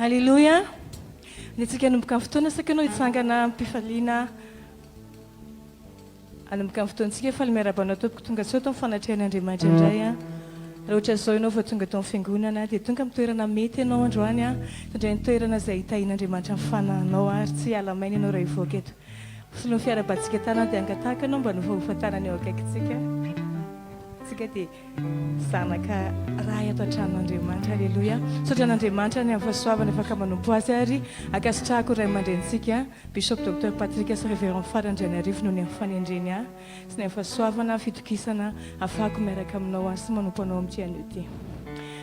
Hallelujah. Nitsika anomboka fotoana saka anao hitsangana mpifaliana anomboka amin'ny fotoantsika efa miarabanao tompoko tonga sao tao fanatrehan'Andriamanitra indray a. Raha ohatra zao ianao fa tonga tao fiangonana dia tonga amin'ny toerana mety ianao androany a. Tondray ny toerana izay hitahin'Andriamanitra mifanahinao ary tsy alamaina ianao raha hivoaka eto. Soloa ny fiarabantsika tana dia angatahaka anao mba nofahofantarana eo akaikitsika. Tsika dia zanaka raha ato an-tranon'Andriamanitra. Halleluja. Saotra an'Andriamanitra ny amin'ny fahasoavana afaka manompo azy ary akasitrahako ray aman-drenitsika Bishop Dr Patrick sy Révérend Frère Andrianarivo noho ny amin'ny fanendreny ahy sy ny amin'ny fahasoavana fitokisana afahako miaraka aminao azy sy manompo anao amin'ity anio ity.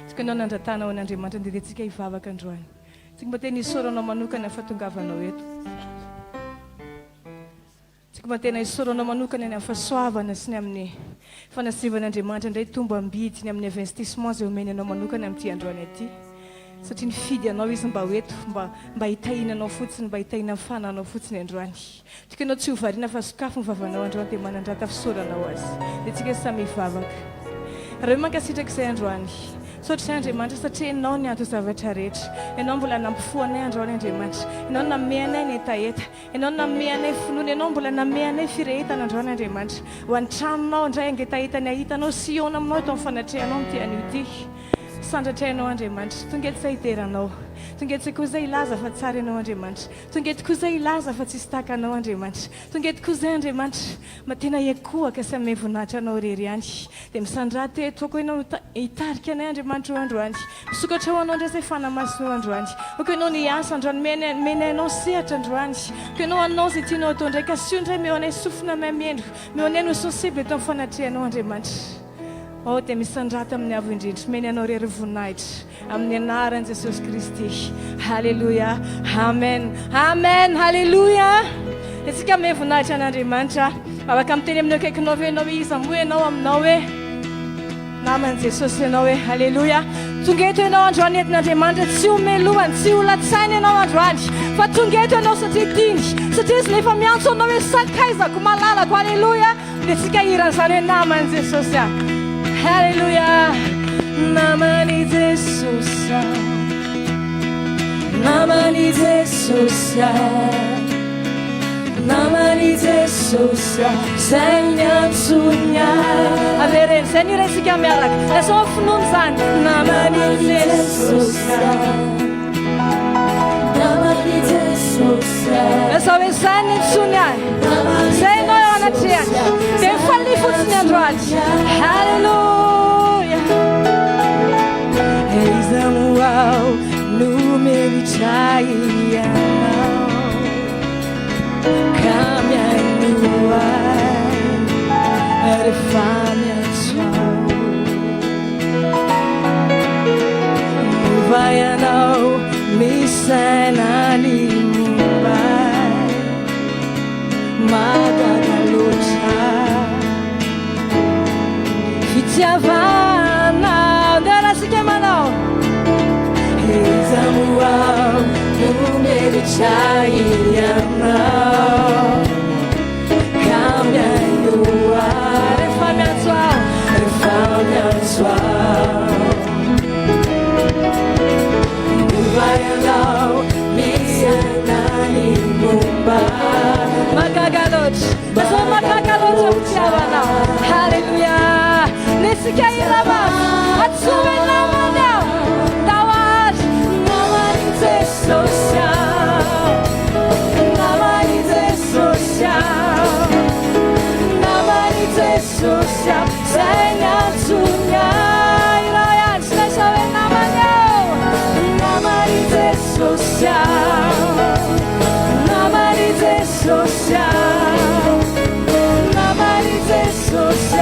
Tsika anao nandratanao an'Andriamanitra dia tsika hivavaka androany. Tsika mba tena hisoranao manokana fahatongavanao eto. Tsika mba tena hisoranao manokana ny amin'ny fahasoavana sy ny amin'ny fanasivan'Andriamanitra indray tombo ambidy ny amin'ny investissement izay omeny anao manokana amin'ity androany aty. Satria nifidy anao izy mba hoeto mba hitahinanao fotsiny mba hitahina fananao fotsiny androany. Tsika anao tsy hovariana fa sokafo ny vavanao androany dia manandrata fisoranao azy. Dia tsika samy hivavaka. Raha hoe mankasitraka izay androany. Saotra Andriamanitra satria ianao ny anto zavatra rehetra. Ianao mbola nampifoanay androany Andriamanitra. Ianao nameanay ny etaeta. Ianao nameanay finoana. Ianao mbola nameanay firehetana androany Andriamanitra. Ho an-tranonao indray angetaheta ny ahitanao sy eo aminao eto amin'ny fanatrehanao amin'ity anio ity. Sandratrainao Andriamanitra. Tonga eto izay hiteranao. Tonga eto koa izay ilaza fa tsara ianao Andriamanitra. Tonga eto koa izay ilaza fa tsisy tahaka anao Andriamanitra. Tonga eto koa izay Andriamanitra ma tena ekohaka sy amin'ny voninahitra anao rery ihany. Dia misandrata eto koa ianao hitarika anay Andriamanitra ho androany. Misokatra ho anao indray izay fanamasinao androany. Koa ianao ny asa androany menanao sehatra androany. Koa ianao anao izay tianao atao indray ka sy io indray meo anay sofina mamendo. Meo anay no sensible eto amin'ny fanatrehanao Andriamanitra. Oh, dia misandrata amin'ny avo indrindra meny anao rery voninahitra amin'ny anaran'i Jesosy Kristy. Halleluja. Amen. Amen. Halleluja. Isika me voninahitra an'Andriamanitra. Afaka miteny amin'ny akaikinao hoe ianao iza moa ianao aminao hoe naman'i Jesosy ianao hoe halleluja. Tonga eto ianao androany entin'Andriamanitra tsy homelohany tsy ho latsaina ianao androany fa tonga eto ianao satria diny satria izy nefa miantso anao hoe sakaizako malalako halleluja. Dia tsika hiran'izany hoe naman'i Jesosy. Hallelujah. Namani Jesus, Namani Jesus, Namani Jesus, Senyan sunya. Avere, Senyan si kamiarak. Eso fnunsan. Namani Jesus, Namani Jesus. Eso Senyan sunya. Senyan anatia. Defali futsnya drag. Hallelujah. Ezamuau numeri chaya. Kamya nuai. Arefamya chau. Muvaya nau misanani mubai. Magagalucha. Fitiavana dara sikemanao. Ezamuau numeri chaya nau. Kamya nuai. Arefamya chau. Arefamya chau. Muvayalaw, misanani mumbai. Magagalot, that's all magagalot of Tiavana. Hallelujah. Nesika irama, atsume namana. Tawad, namani zesosia. Namani zesosia. Namani zesosia. Senya tsunya. Irayan, sinasawe namanya. Social, nobody is social, nobody is social.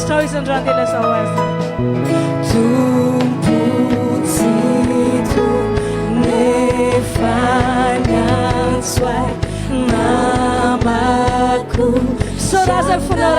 Stories and run the always. So that's a funeral.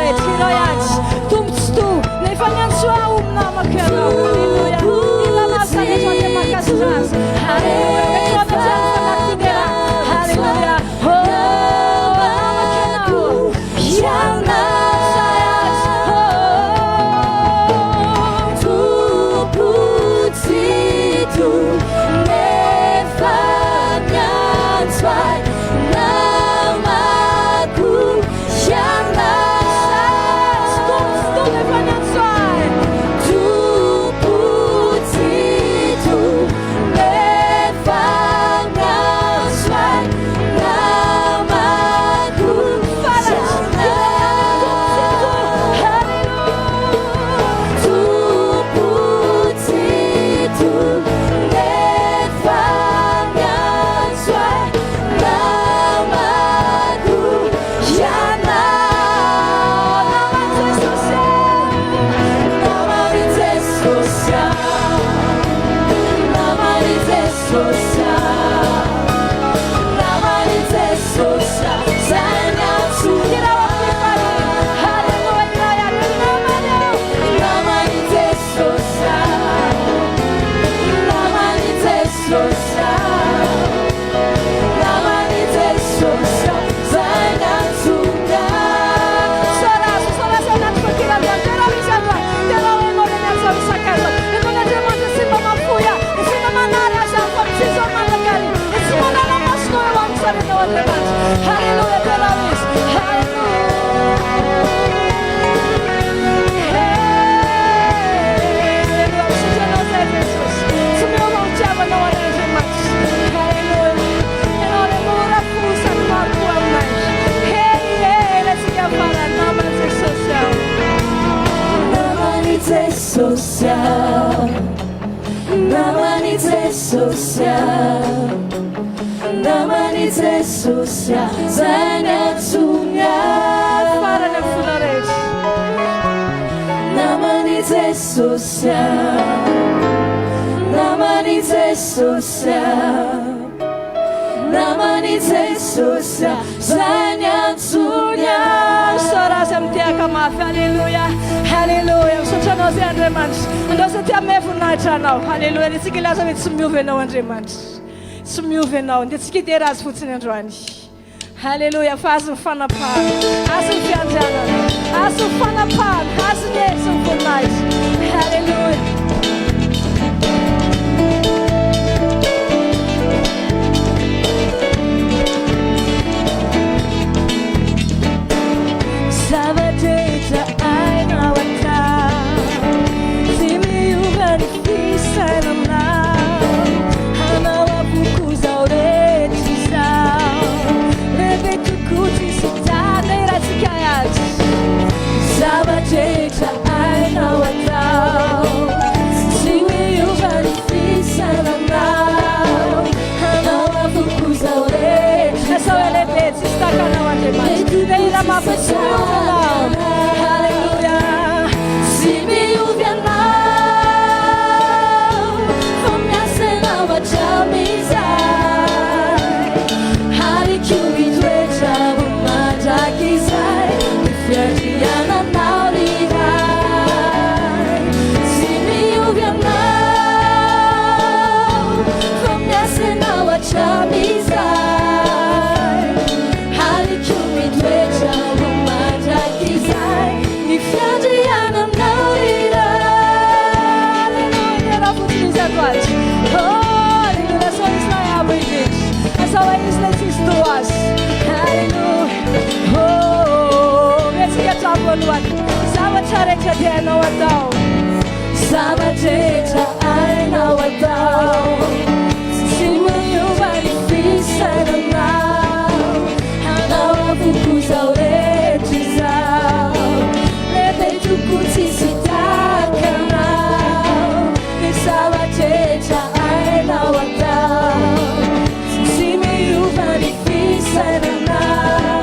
Hallelujah, hallelujah. So turn us the Andriamans. And also tell me every night now. Hallelujah. It's a lot of it's moving now, Andriamans. It's moving now. And it's get us foot in Andriamans. Hallelujah. Fast and fun apart. As of Fianjana. As of fun apart. As of yes of good night. Hallelujah. Era mampitsovianao. Hallelujah. Sy miovy anao, fa miasa ianao hatramizay. Hariko mitoetra ho mandraky izay, ny fiandriananao riray. Sy miovy anao, fa miasa ianao hatramizay. Hariko mitoetra ho mandraky izay, ny fiandriananao riray. Aleluia, era fotonizy adoazy. Oh, aleluia, só isso não é a gente. É só isso nesses duas. Aleluia. Oh, esse que é tua boa. Zavatra retra de não atau. Zavatra retra ai não atau. Se manhã vai difícil não. Não focus ao retizar. Levei tu curticidade canal. Zavatra retra ai não atau. Se manhã vai difícil não.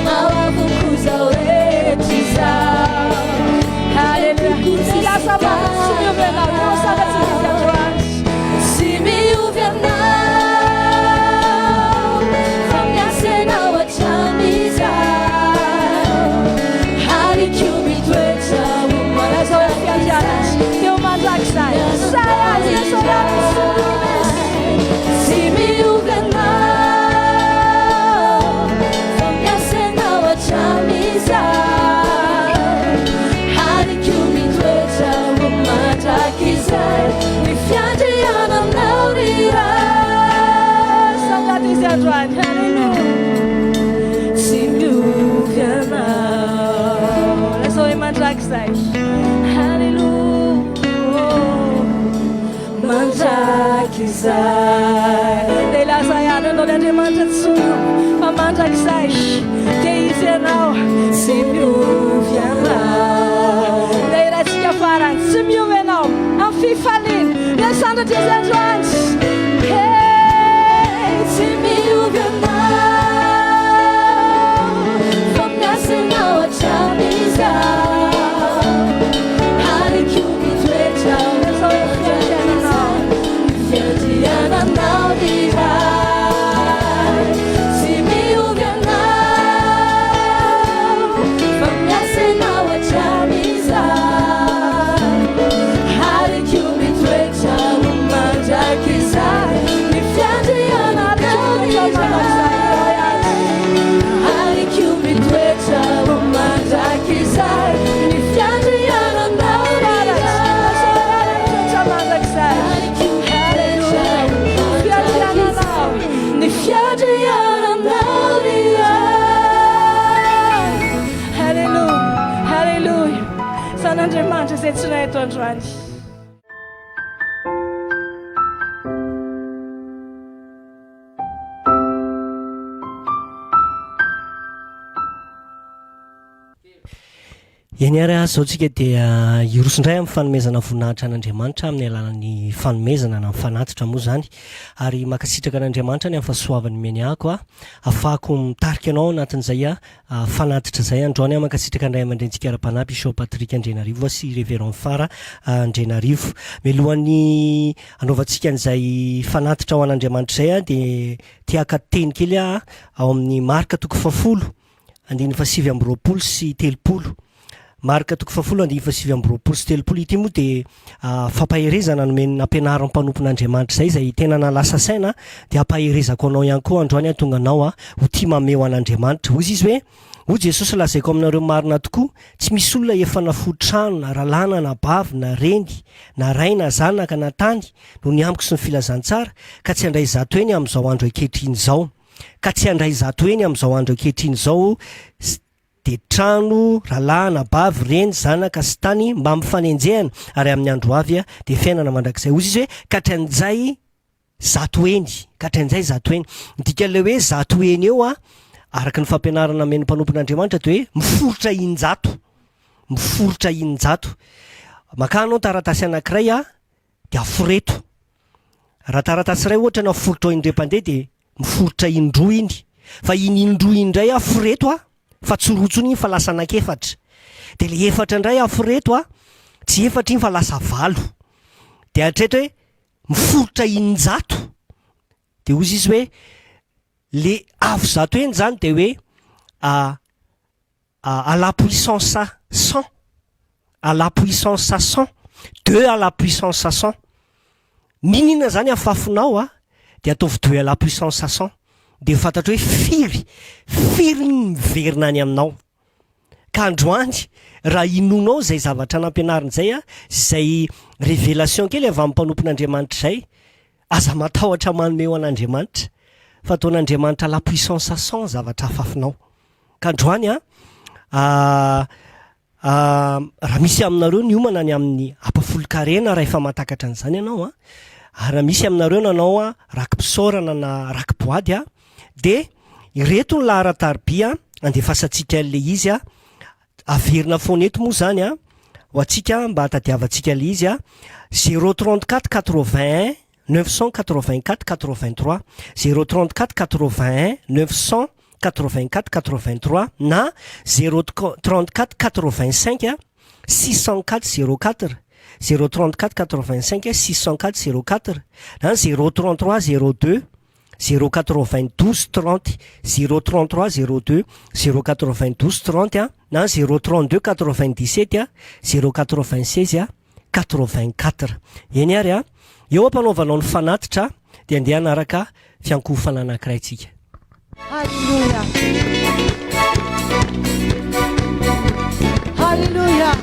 Não focus ao retizar. Aleluia. Já sabe, se me ouve não, não sabe se me atrás. Se me ouve não, from minha cena a chamizar. Hariko mitoetra uma das ofiajadas, eu mando a sai, sai, eu sou a se me ouve não, from minha cena a chamizar. Hariko mitoetra uma mandraky izay, ny fiandriananao riray. Saudade izy androany. Hallelujah. Sy miovy anao. Lasa hoe mandraky izay. Hallelujah. Mandraky izay. Dia lasa ihany ianao Andriamanitra tsono fa mandraky izay. Dia izy ianao sy miovy anao. Dia iraitsika farany sy miovy ianao amin'ny fifaliana. Iasandra dizy androany. Hey, sy miovy anao, fa miasa ianao hatramizay. Hariko mitoetra ho fiandriananao, ny fiandriananao riray. Sy miovy anao, fa miasa ianao hatramizay. Hariko mitoetra ho mandraky izay, ny fiandriananao riray. Hariko mitoetra ho mandraky izay, ny fiandriananao riray. Hariko mitoetra ho fiandriananao, ny fiandriananao riray. Hallelujah, hallelujah. San'Andriamanitra izay tsonay eto androany. Eny ary azy zao tsika dia irosindray amin'ny fanomezana voninahitra an'Andriamanitra amin'ny alalan'ny fanomezana na mifanatitra moa zany, ary makasitraka an'Andriamanitra ny amin'ny fahasoavany miany ahako ahafahako mitarika anao anatin'izay fanatitra zay androany makasitraka andray aman-drentsika ara-panahy Bishop Patrick Andrianarivo sy Révérend Fara Andrianarivo. Mialohan'ny anaovantsika an'izay fanatitra ao an'Andriamanitra zay dia tiaka teny kely ao amin'ny marika 10 2 sy 3 marika 10 2 sy 3 ity moa dia fampaherezana nomeny ampianaran'ny mpanompon'Andriamanitra zay tena nalasa saina dia hampaherezako anao ihany koa androany tonga anao ho tia mameo an'Andriamanitra. Hoy izy hoe hoy Jesosy lazaiko aminareo marina tokoa, tsy misy olona efa nafotrano na ralana na bavy na reny na ray na zanaka na tany no ny amiko sy ny filazantsara ka tsy handray zato eny amin'izao andro ankehitriny izao. Ka tsy handray zato eny amin'izao andro ankehitriny izao de trano, ralana, bavy, reny, zanaka sy tany mba mifanenjehana ary amin'ny andro avy de fiainana mandrakizay. Hoy izy hoe katran'izay zato eny, katran'izay zato eny. Dika le hoe zato eny eo araka ny fampianarana men'ny mpanompon'Andriamanitra de hoe miforotra injato, miforotra injato. Maka anao taratasy anankiray de aforeto. Raha taratasy ray ohatra na forotra indray mpandeha de miforotra indroa iny. Fa iny indroa indray aforeto fa tsorotsony iny fa lasa anakefatra de le efatra indray aforeto a tsy efatra iny fa lasa valo de atreto hoe miforotra injato de ozy izy hoe le avo zato eny zany de hoe à la puissance 100 à la puissance 100 2 à la puissance 100 ninina zany afafonao a de ataovy 2 à la puissance 100 de fantatro hoe firy miverina any aminao ka androany raha inonao zay zavatra nampianariny zay a zay révélation kely avy amin'ny mpanompon'Andriamanitra zay aza matahotra manome ho an'Andriamanitra fa ataon'Andriamanitra la puissance 100 zavatra afafinao ka androany raha misy aminareo ny omana ny amin'ny ampafolo-karena raha efa matakatra an'izany ianao raha misy aminareo nanao rakim-pisaorana na rakim-boady de ireto ny lahara-taribia andefasantsika le izy averina foana eto moa zany ho antsika mba hatadiavantsika le izy 034 81 984 83 034 81 984 83 na 034 85 604 04 034 85 604 04 na 033 02 092 30 033 02 092 30 na 032 97 096 84 eny ary eo ampanaovanao ny fanatitra de andeha anaraka fiankofana anankiray tsika. Hallelujah. Hallelujah.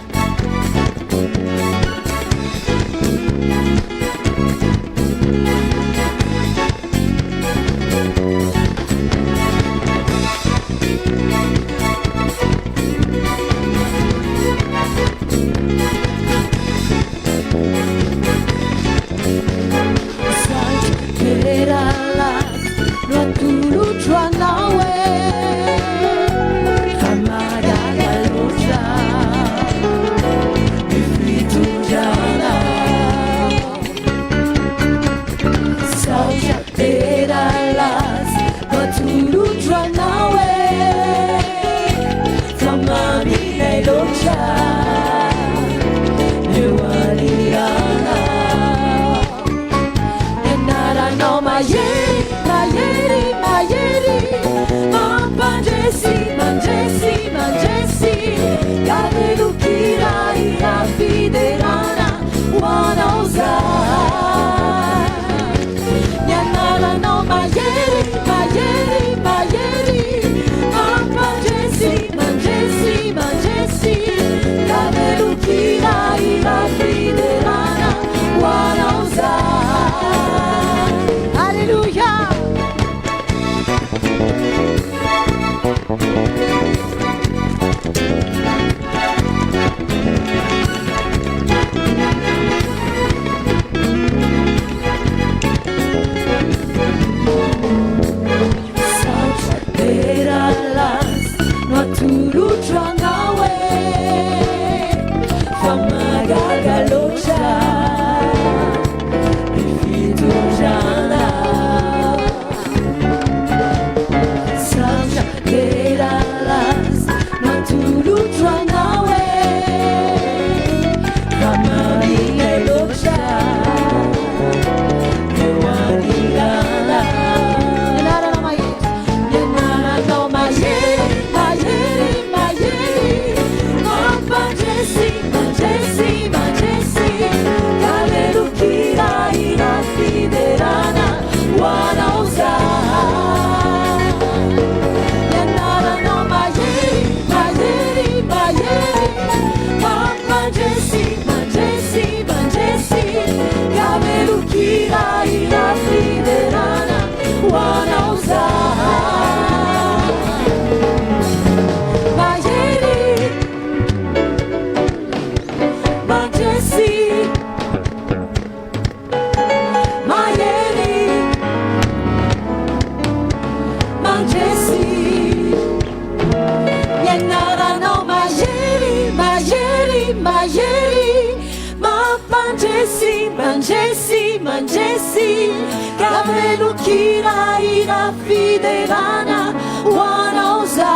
Manjesi, Kavelu Kira Ira Fidelana, Wanauza.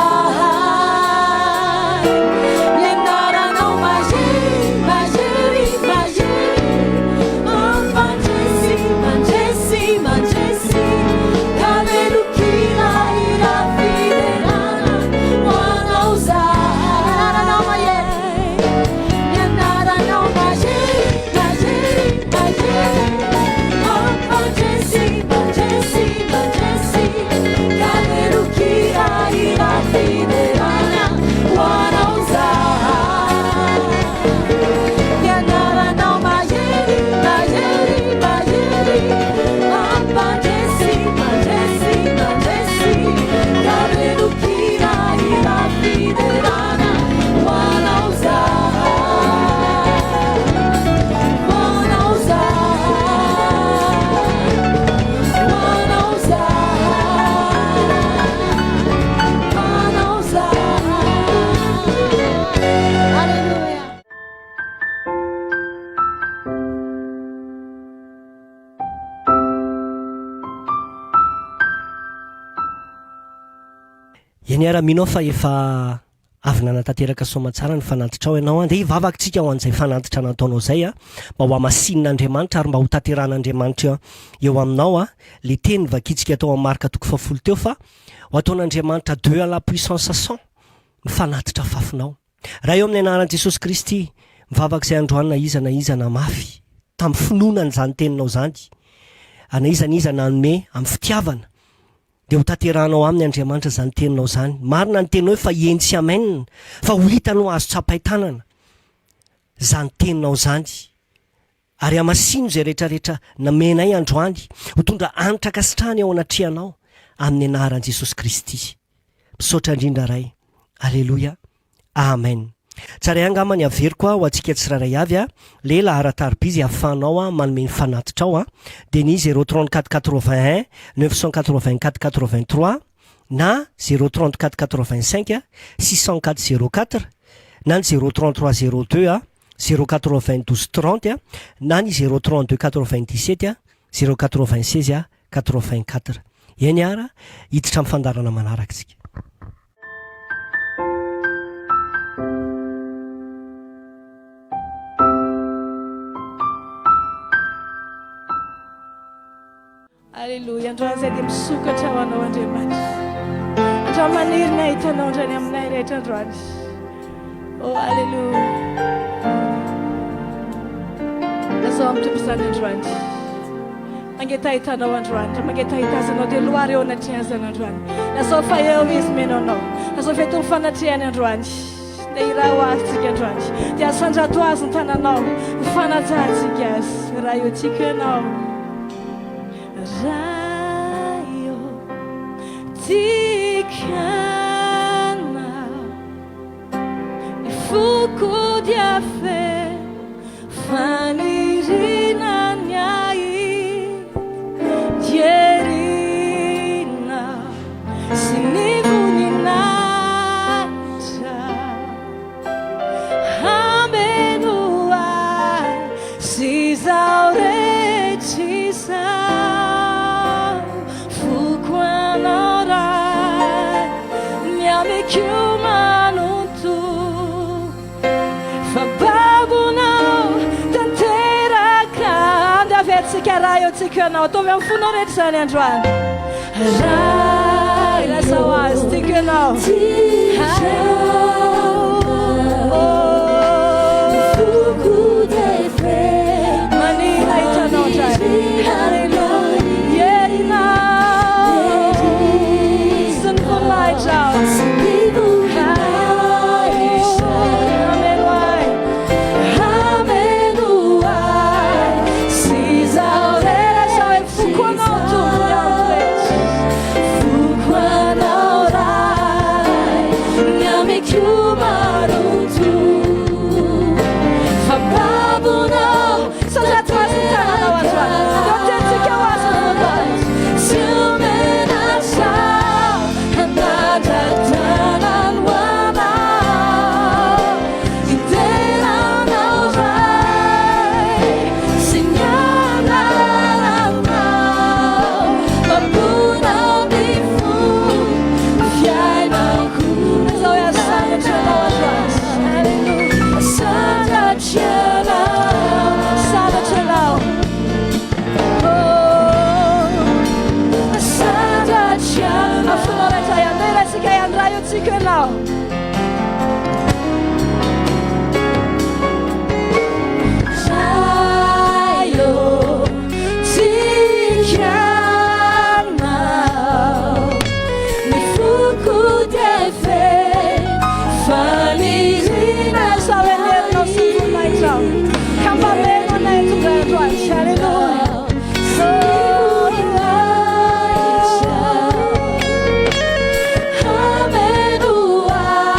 niara minao fa efa avy nanatanteraka soamantsara ny fanatitra ao ianao dia vavakantsika ho an'izay fanatitra nataonao zay mba ho amasin'Andriamanitra ary mba ho tanteran'Andriamanitra eo aminao le teny vakitsika atao amin'ny marika 7 teo fa ho ataon'Andriamanitra 2 à la puissance 100 mifanatitra fafinao raha eo amin'ny anaran'i Jesosy Kristy mivavaka izay androany na iza na mafy tamin'ny finoana n'izany teninao zany na iza nanome amin'ny fitiavana dia ho tanteranao amin'ny Andriamanitra zany teninao zany marina ny teninao fa ientsy amen fa ho hitanao azo tsapaitanana zany teninao zany ary amasino izay rehetrarehetra namenay androany ho tondra anitra kasitrahany ao anatrehanao amin'ny anaran'i Jesosy Kristy misaotra indrindra ray alleluia amen tsara angamany averiko ho antsika tsiraray avy le laharataribizy ahafahanao manome ny fanatitra ao dia ny 03481 984 83 na 03485 604 na ny 03302 09230 na ny 03297 096 84 eny ara hiditra amin'ny fandarana manaraka isika. Alleluia, androany zay dia misokatra ho anao Andriamanitra. Androany maniry ny ahitanao andrany aminay rehetra androany. Oh, alleluia. Lazao amin'ny tompozany androany. Mangeta hitanao androany, mangeta hitazanao dia loara eo anatrehazana androany. Lazao fa eo izy menonao. Lazao fa eto ny fanatrehany androany. Dia iraha ho azitsika androany. Dia asandrato azy ny tananao. Mifanajantsika azy. Raha eo tsika ianao. Raio tikana ifuku dia fe fanirina nyai dierina sinivuninaja hamenuai sizaurechisa Raio tikana otovy amin'ny fonao rehetra zany androany ray lazao azy tikanao manina hitanao andray alleluia ierinao sy ny voninahitra Hallelujah.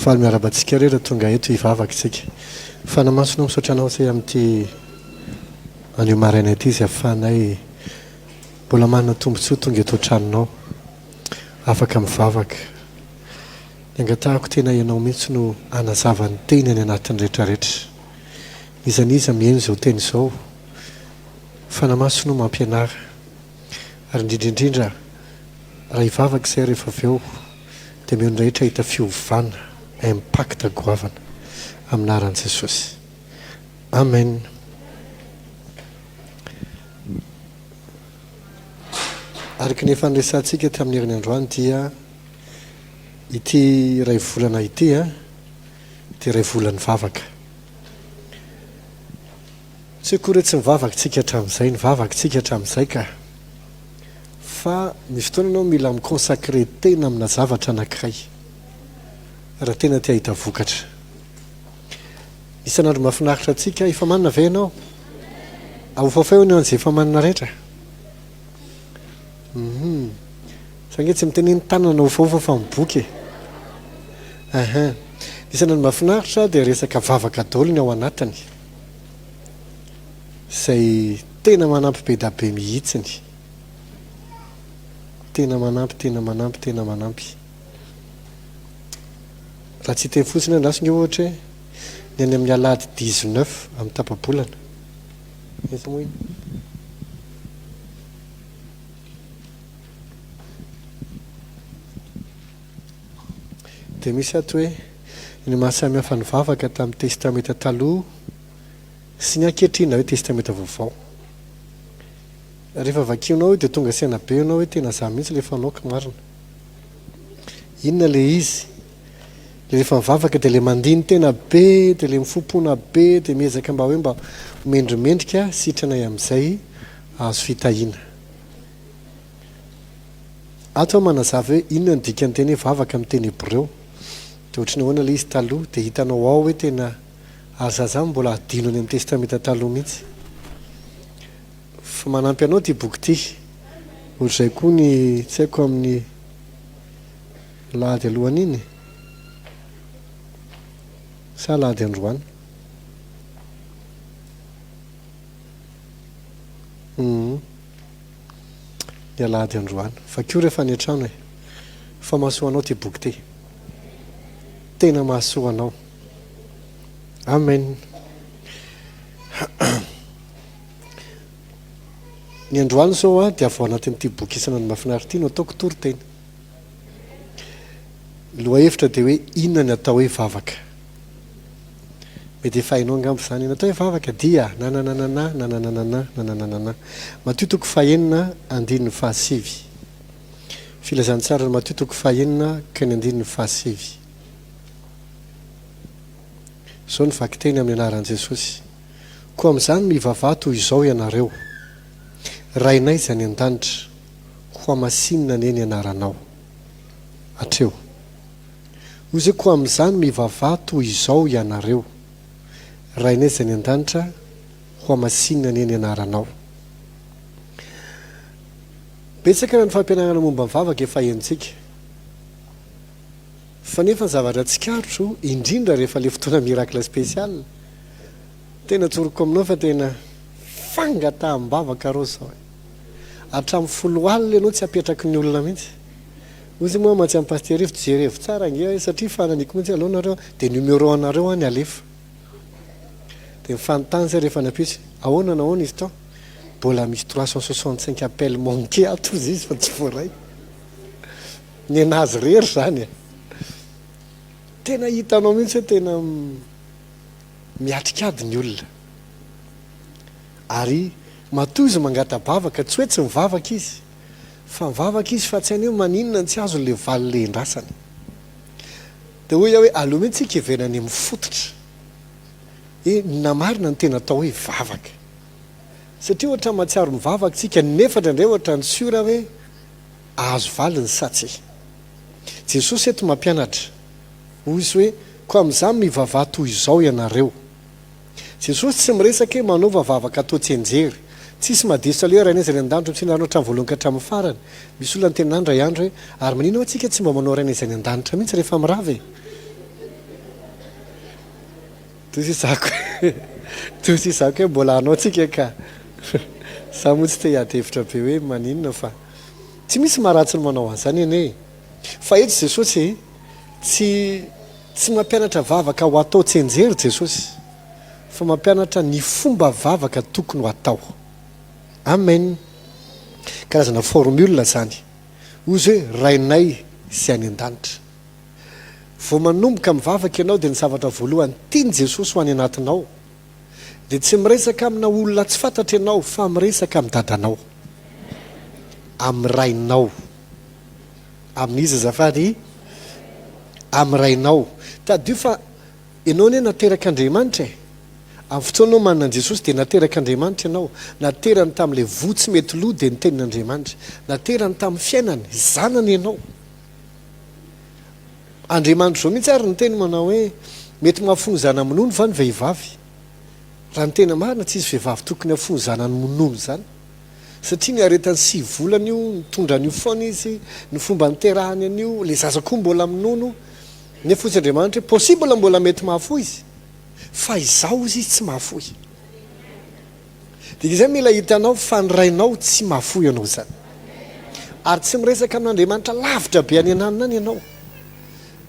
faly miarabantsika rera tonga eto hivavaka isika fanamasonao misaotranao say amin'ity anio maraina ity izy afahanay mbola manana tombontsoa tonga eto an-tranonao afaka mivavaka ny angatahako tena ianao mihitsy no anazava ny teny any anatin'ny rehetrarehetra izaniza mihaino izao teny izao fanamasonao mampianara ary indrindraindrindra raha hivavaka izay rehefa avy eo dia miheno rehetra hita fiovana impacte goavana aminaran'i Jesosy amen. Araka ny efa niresantsika tamin'ny herin'ny androany dia ity ray volana ity dia ray volan'ny vavaka tsy akory tsy mivavaka tsika hatramin'izay nivavaka tsika hatramin'izay ka fa misy fotoana ianao mila miconsacre tena amina zavatra anankiray raha tena tia hita vokatra isan'andro mahafinaritra atsika efa manana ve ianao ahofafao eo an'izay efa manana rehetra sange tsy miteneny tanana ofaofa fa miboky isan'andro mahafinaritra dia resaka vavaka daholo ny ao anatiny izay tena manampy be da be mihitsiny tena manampy tena manampy tena manampy raha tsy teny fotsiny andrasiny ohatra hoe ny any amin'ny alady 19 amin'ny tapabolana dia misy ato hoe ny mahasamihafa ny vavaka tamin'ny testamenta taloha sy ny ankehitrina hoe testamenta vaovao rehefa vakianao dia tonga saina be ianao hoe tena za mihitsy le fanao ka marina inona le izy le rehefa mivavaka dia le mandiny tena be dia le mifompona be dia miezaka mba hoe mba mendrimendrika sitranay amin'izay azo fitahiana ato manazava hoe inona ny dikany teny hoe vavaka amin'ny teny hebreo dia ohatrany hoana le izy taloha dia hitanao ao hoe tena azaza mbola adino any amin'ny testamenta taloha mihitsy fa manampy anao ty boky ty ohatr'izay koa ny tsy haiko amin'ny lahady alohan'iny sa lahady androany ny alahady androany fa kio rehefa ny an-trano e fa mahasoanao ty boky ty tena mahasoanao amen. Ny androany zao dia avao anatin'ity boky isan'andro mahafinaritra ity no ataoko toriteny lohahevitra dia hoe inona ny atao hoe vavaka mety efa hainao angambo izany natao hoe vavaka dia nanananana nanananana nanananana Matio toko fahaenina andininy fahasivy filazantsara Matio toko fahaenina ka ny andininy fahasivy zao ny vakiteny amin'ny anaran'i Jesosy koa amin'izany mivavah toy izao ianareo rainay izany an-danitra ho amasinina neny anaranao hatreo hoy izay koa amin'izany mivavah toy izao ianareo rainay izany an-danitra ho amasinina neny anaranao betsaka ny fampianarana momba mivavaka efa hentsika fa nefa ny zavatra tsikarotro indrindra rehefa le fotoana miracle spécial tena tsoroko aminao fa tena fangataham-bavaka rô zao hatramin'ny folo alina ianao tsy apetraky ny olona mihitsy ozy moa matsy amin'ny pastery jerevo tsara nge satria fananiko mihitsy aloha nareo dia numéro anareo any alefa dia mifanontany zay rehefa napisy ahoana nahoana izy tao mbola misy 365 appel manqué ato izy fa tsy voaray ny anazy rery zany tena hitanao mihitsy hoe tena miatrikady ny olona ary matoa izy mangata-bavaka tsy hoe tsy mivavaka izy fa mivavaka izy fa tsy hainy hoe maninona tsy azo le valo le ndrasany dia hoy hoe aloha mihitsy tsika hivenany mifototra namarina ny tena atao hoe vavaka satria ohatra matsiaro mivavaka tsika nefatra indray ohatra ny siora hoe azo valiny satsy Jesosy eto mampianatra hoy izy hoe koa amin'izany mivavah toy izao ianareo Jesosy tsy miresaka hoe manova vavaka atao tsy enjery tsisy madisa le rainay izany an-danitra mitsinarano hatramin'ny voalohany ka hatramin'ny farany misy olona ny tenanandra iandro hoe ary maninona atsika tsy mba manao rainay izany an-danitra mihitsy rehefa mirava tosizako tosizako hoe mbola anao tsika ka za moa tsy te hiady hevitra be hoe maninona fa tsy misy maharatsy ny manao an'izany ene fa eto jesosy tsy mampianatra vavaka ho atao tsenjery jesosy fa mampianatra ny fomba vavaka tokony ho atao. Amen. Karazana formule zany ozy hoe rainay sy any an-danitra vao manomboka mivavaka ianao dia ny zavatra voalohany tiany jesosy ho any anatinao dia tsy miresaka amina olona tsy fantatra ianao fa miresaka amin'ny dadanao amin'ny rainao amin'izy azafady amin'ny rainao tadio fa ianao ne nateraka Andriamanitra amin'ny fotoanao manana an Jesosy dia nateraka Andriamanitra ianao naterany tamin'ilay votsy mety loha dia ny tenin'Andriamanitra naterany tamin'ny fiainany zanany ianao. Andriamanitra zao mihitsy ary ny teny manao hoe mety mahafony zana monono va ny vehivavy raha ny tena marina tsy izy vehivavy tokony hafony zana ny monono zany satria ny aretany 6 volana io nitondrany io foana izy ny fomba niterahany an'io le zaza koa mbola minono nefa fotsy Andriamanitra hoe possible mbola mety mahafoy izy fa izao izy tsy mahafoy dia izay mila hitanao fa ny rainao tsy mahafoy ianao zany ary tsy miresaka amin'Andriamanitra lavitra be any ananina any ianao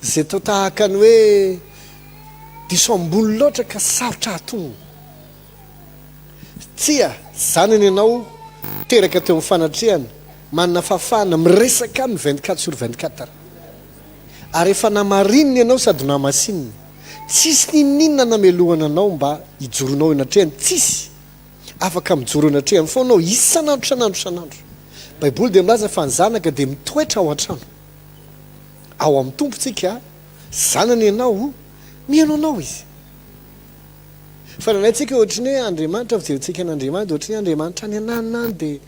zay tao tahaka ny hoe diso ambony loatra ka sarotra atonona tsia zanany ianao teraka teo amin'ny fanatrehana manana fahafahana miresaka amin'ny 24/24 ary efa namarinina ianao sady namasinina tsisy ninninona namelohana anao mba hijoronao enatrehany tsisy afaka mijoro enatrehany foanao isanandro. Baiboly dia milaza fa ny zanaka dia mitoetra ao an-trano ao amin'ny tompontsika zanany ianao mihaino anao izy fa nanayntsika ohatrany hoe Andriamanitra fijerentsika an'Andriamanitra ohatrany Andriamanitra any ananina any dia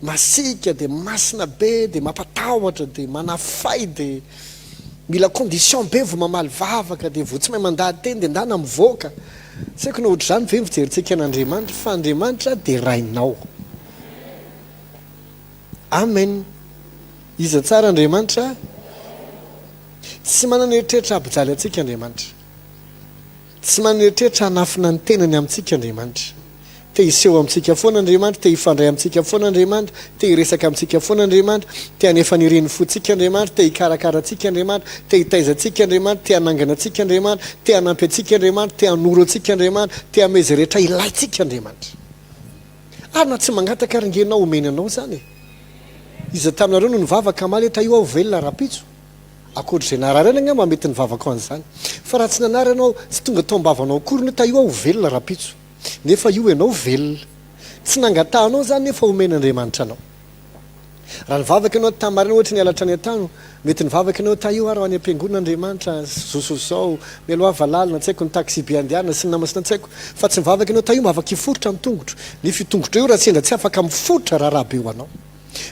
masika dia masina be dia mampatahotra dia manafay dia mila condition be vao mamaly vavaka dia vao tsy mahay mandady teny dia ndana mivoaka tsy haiko na ohatr'izany ve fijerentsika an'Andriamanitra fa Andriamanitra dia rainao. Amen. Iza tsara Andriamanitra tsy manana eritreritra abijaly antsika Andriamanitra tsy manana eritreritra hanafina ny tenany amintsika Andriamanitra te hiseho amintsika foana Andriamanitra te hifandray amintsika foana Andriamanitra te hiresaka amintsika foana Andriamanitra te hanefa ny ireny fotsika Andriamanitra te hikarakara antsika Andriamanitra te hitaiza antsika Andriamanitra te hanangana antsika Andriamanitra te hanampy antsika Andriamanitra te hanoro antsika Andriamanitra te hamezy rehetra ilaintsika Andriamanitra ary na tsy mangataka ringenao omeny anao zany izy taminareo no nivavaka maly ta io ao velona rapitso akoatr'izay nararana angamba mety nivavaka an'izany fa raha tsy nanary ianao tsy tonga tao am-bavanao akory no ta io ao velona rapitso nefa io ianao velona tsy nangatahanao zany nefa omen'Andriamanitra anao raha nivavaka ianao tamarina ohatra ny alatra any an-tano mety nivavaka ianao ta io ary any am-piangonan'Andriamanitra zosozao mialoha valalina tsy haiko ny taxi be andiana sy ny namasina tsy haiko fa tsy nivavaka ianao ta io mavaka hiforotra ny tongotro nefa tongotro io raha sendra tsy afaka miforotra raha rabe ho anao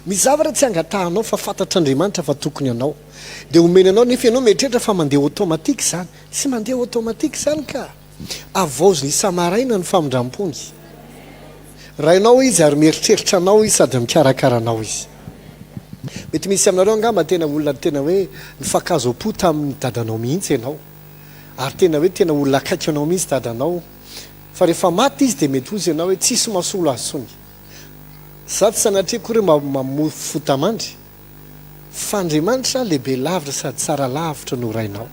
mizavatra tsy angatahanao fa fantatr'Andriamanitra fa tokony anao dia omeny anao nefa ianao mieritreritra fa mandeha automatique zany tsy mandeha automatique zany ka avaozony isamaraina ny famindram-pony rainao izy ary mieritreritra anao izy sady mikarakara anao izy mety misy aminareo angamba tena olona tena hoe nifakazo po tamin'ny dadanao mihitsy ianao ary tena hoe tena olona akaiky anao mihitsy dadanao fa rehefa maty izy dia mety ozy ianao hoe tsisy mahasolo asony za tsy sanatria kory mamofo fotamandry fa Andriamanitra lehibe lavitra sady tsara lavitra no rainao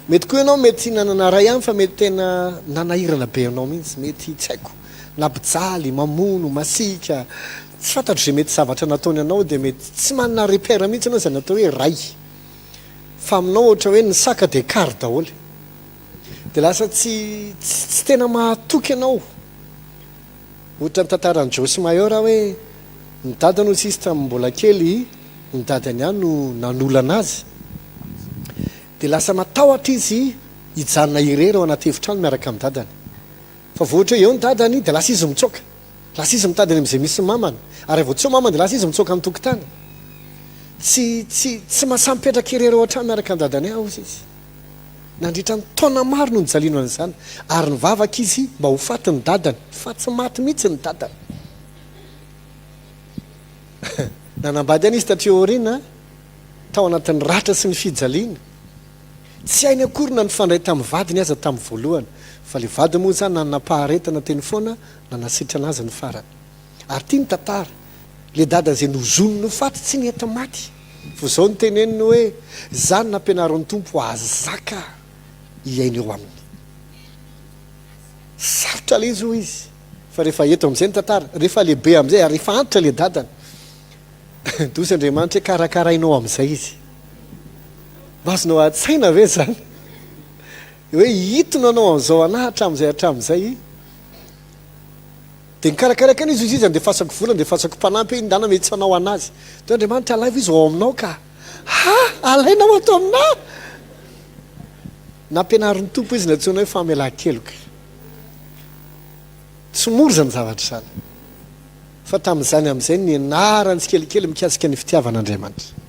mety koa ianao mety nanana ray ihany fa mety tena nanahirana be anao mihitsy mety tsy haiko nabijaly mamono masika tsy fantatro zay mety zavatra nataony anao dia mety tsy manana repère mihitsy anao zay natao hoe ray fa aminao ohatra hoe ny saka dia kary daholo dia lasa tsy tena mahatoky anao ohatra ny tantaran'ny Josy Mayor hoe ny dadany sisy tamin'ny mbola kely ny dadany ihany no nanolana azy dia lasa matahotra izy hijanona irery ao anaty efitrano miaraka amin'ny dadany fa vohatra hoe eo ny dadany dia lasa izy mitsoaka lasa izy mitadany amin'izay misy mamany ary vao tsy eo mamany dia lasa izy mitsoaka amin'ny tokotany tsy mahasampetraka irery ao an-trano miaraka amin'ny dadany aho izy nandritra ny taona maro no nijalino an'izany ary nivavaka izy mba ho faty ny dadany fa tsy maty mihitsy ny dadany nanambady any izy tatrio aoriana tao anatin'ny ratra sy ny fijaliana tsy hainy akorina ny fandray tamin'ny vadiny aza tamin'ny voalohany fa le vady moa zany nanapaharetana teny foana nanasitra anazy ny farany ary tia ny tantara le dada zay nozony no faty tsy neta maty vo zao ny teneniny hoe zany nampianaron'ny tompo azaka iainy eo aminy sarotra le izy ho izy fa rehefa eto am'izay ny tantara rehefa lehibe am'izay ary rehefa antitra le dadany dosy Andriamanitra hoe karakarainao am'izay izy mazonao atsaina ve zany hoe hitona anao am'izao anahy hatramin'izay dia nikarakaraka any izy zany dia fasako volana dia fasako mpanampy hoe indana mety tsy anao anazy dia Andriamanitra alaiva izy ao aminao ka alainao atao aminah nampianarin'ny tompo izy natsoina hoe famelan-keloka tsy moro zany zavatra zany fa tamin'izany amin'izay ny anarany tsikelikely mikasika ny fitiavan'Andriamanitra